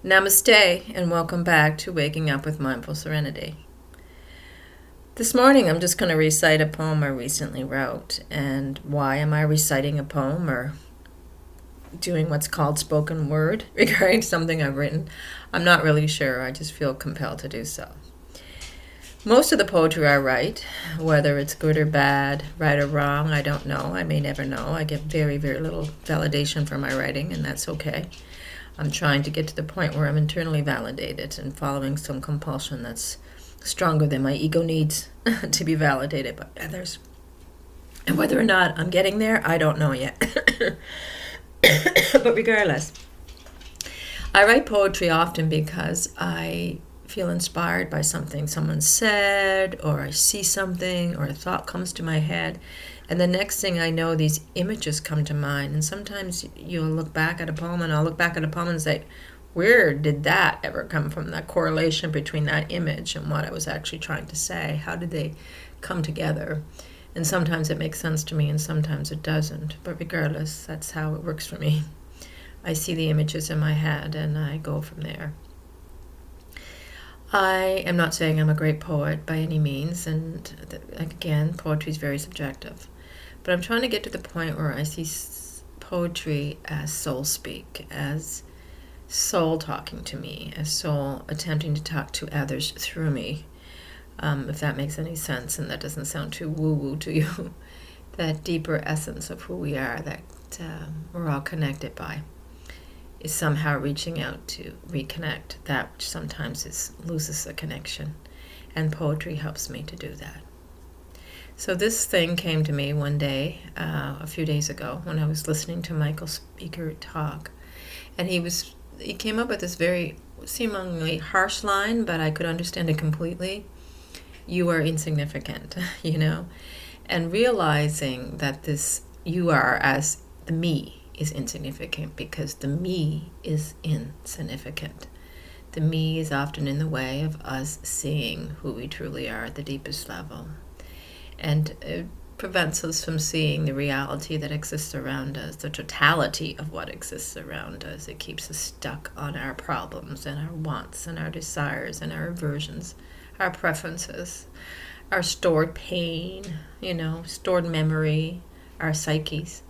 Namaste, and welcome back to Waking Up with Mindful Serenity. This morning I'm just going to recite a poem I recently wrote. And why am I reciting a poem or doing what's called spoken word regarding something I've written? I'm not really sure. I just feel compelled to do so. Most of the poetry I write, whether it's good or bad, right or wrong, I don't know. I may never know. I get very, very little validation for my writing, and that's okay. I'm trying to get to the point where I'm internally validated and following some compulsion that's stronger than my ego needs to be validated by others. And whether or not I'm getting there, I don't know yet. But regardless, I write poetry often because I feel inspired by something someone said, or I see something, or a thought comes to my head. And the next thing I know, these images come to mind. And sometimes you'll look back at a poem, and I'll look back at a poem and say, where did that ever come from? That correlation between that image and what I was actually trying to say. How did they come together? And sometimes it makes sense to me, and sometimes it doesn't. But regardless, that's how it works for me. I see the images in my head, and I go from there. I am not saying I'm a great poet by any means, and again, poetry is very subjective. But I'm trying to get to the point where I see poetry as soul speak, as soul talking to me, as soul attempting to talk to others through me, if that makes any sense and that doesn't sound too woo-woo to you. That deeper essence of who we are that we're all connected by is somehow reaching out to reconnect that which sometimes loses the connection. And poetry helps me to do that. So this thing came to me one day, a few days ago, when I was listening to Michael Speaker talk. And he came up with this very seemingly harsh line, but I could understand it completely. You are insignificant, and realizing that this you are as the me is insignificant because the me is insignificant. The me is often in the way of us seeing who we truly are at the deepest level. And it prevents us from seeing the reality that exists around us, the totality of what exists around us. It keeps us stuck on our problems and our wants and our desires and our aversions, our preferences, our stored pain, stored memory, our psyches.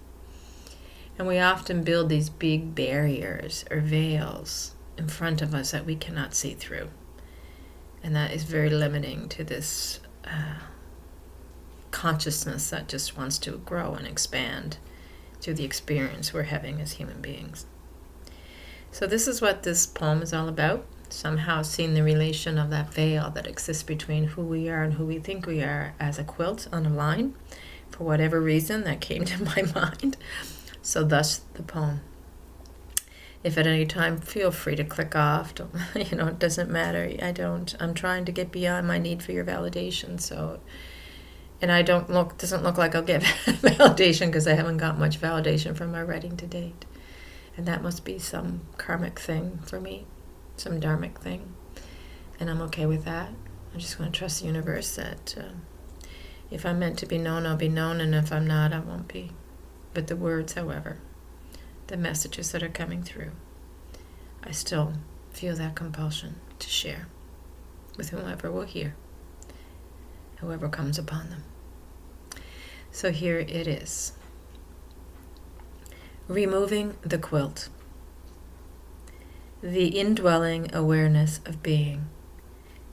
And we often build these big barriers or veils in front of us that we cannot see through. And that is very limiting to this consciousness that just wants to grow and expand through the experience we're having as human beings. So this is what this poem is all about. Somehow seeing the relation of that veil that exists between who we are and who we think we are as a quilt on a line. For whatever reason, that came to my mind. So thus the poem. If at any time, feel free to click off. It doesn't matter. I'm trying to get beyond my need for your validation. And doesn't look like I'll get validation because I haven't got much validation from my writing to date. And that must be some karmic thing for me, some dharmic thing. And I'm okay with that. I'm just going to trust the universe that if I'm meant to be known, I'll be known. And if I'm not, I won't be. But the words, however, the messages that are coming through, I still feel that compulsion to share with whomever will hear, whoever comes upon them. So here it is. Removing the quilt. The indwelling awareness of being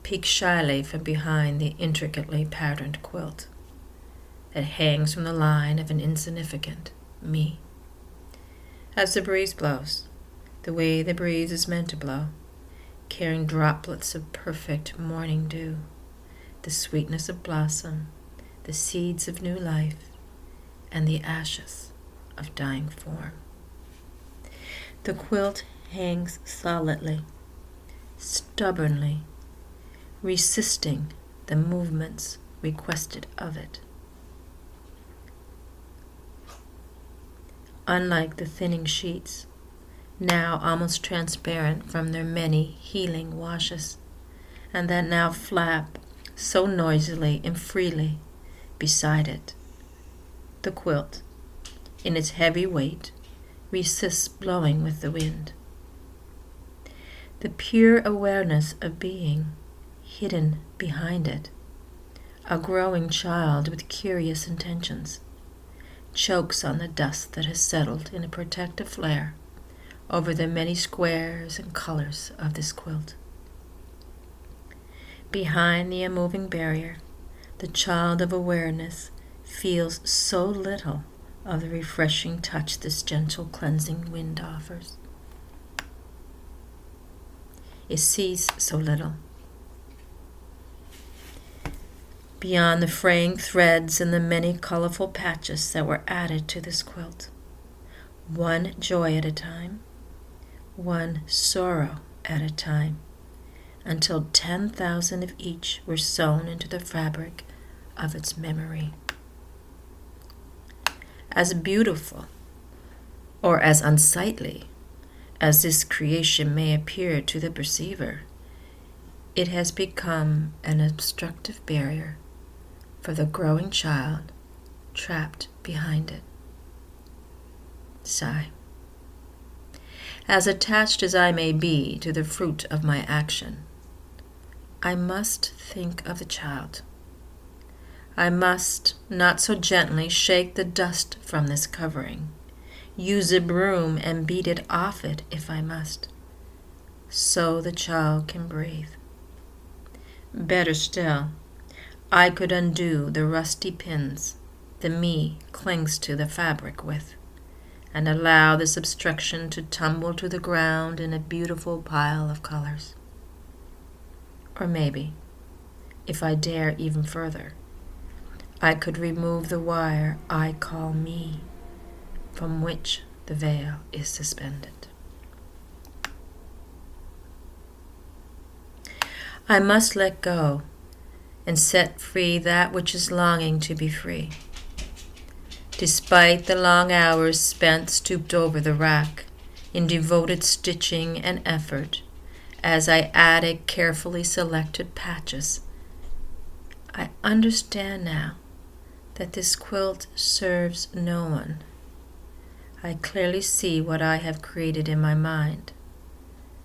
peeks shyly from behind the intricately patterned quilt that hangs from the line of an insignificant me. As the breeze blows, the way the breeze is meant to blow, carrying droplets of perfect morning dew, the sweetness of blossom, the seeds of new life, and the ashes of dying form. The quilt hangs solidly, stubbornly, resisting the movements requested of it. Unlike the thinning sheets, now almost transparent from their many healing washes, and that now flap so noisily and freely beside it, the quilt, in its heavy weight, resists blowing with the wind. the pure awareness of being hidden behind it, a growing child with curious intentions, chokes on the dust that has settled in a protective flare over the many squares and colors of this quilt. Behind the immoving barrier, the child of awareness feels so little of the refreshing touch this gentle cleansing wind offers. It sees so little. Beyond the fraying threads and the many colorful patches that were added to this quilt, one joy at a time, one sorrow at a time, until 10,000 of each were sewn into the fabric of its memory. As beautiful or as unsightly as this creation may appear to the perceiver, it has become an obstructive barrier for the growing child trapped behind it. Sigh. As attached as I may be to the fruit of my action, I must think of the child. I must not so gently shake the dust from this covering, use a broom and beat it off it if I must, so the child can breathe. Better still, I could undo the rusty pins the me clings to the fabric with, and allow this obstruction to tumble to the ground in a beautiful pile of colors. Or maybe, if I dare even further, I could remove the wire I call me, from which the veil is suspended. I must let go and set free that which is longing to be free. Despite the long hours spent stooped over the rack in devoted stitching and effort, as I added carefully selected patches, I understand now that this quilt serves no one. I clearly see what I have created in my mind,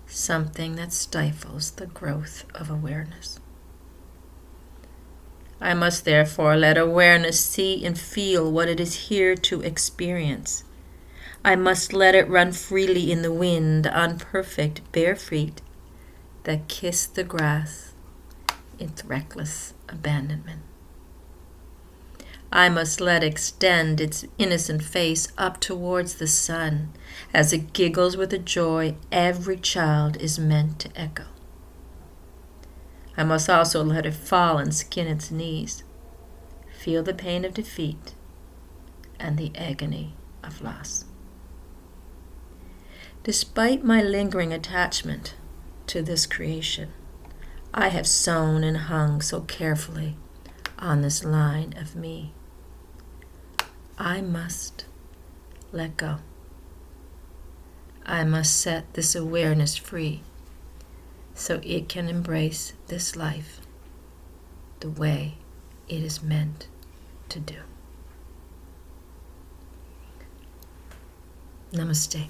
something that stifles the growth of awareness. I must therefore let awareness see and feel what it is here to experience. I must let it run freely in the wind on perfect bare feet that kiss the grass in reckless abandonment. I must let it extend its innocent face up towards the sun as it giggles with a joy every child is meant to echo. I must also let it fall and skin its knees, feel the pain of defeat and the agony of loss. Despite my lingering attachment to this creation, I have sewn and hung so carefully on this line of me. I must let go. I must set this awareness free so it can embrace this life the way it is meant to do. Namaste.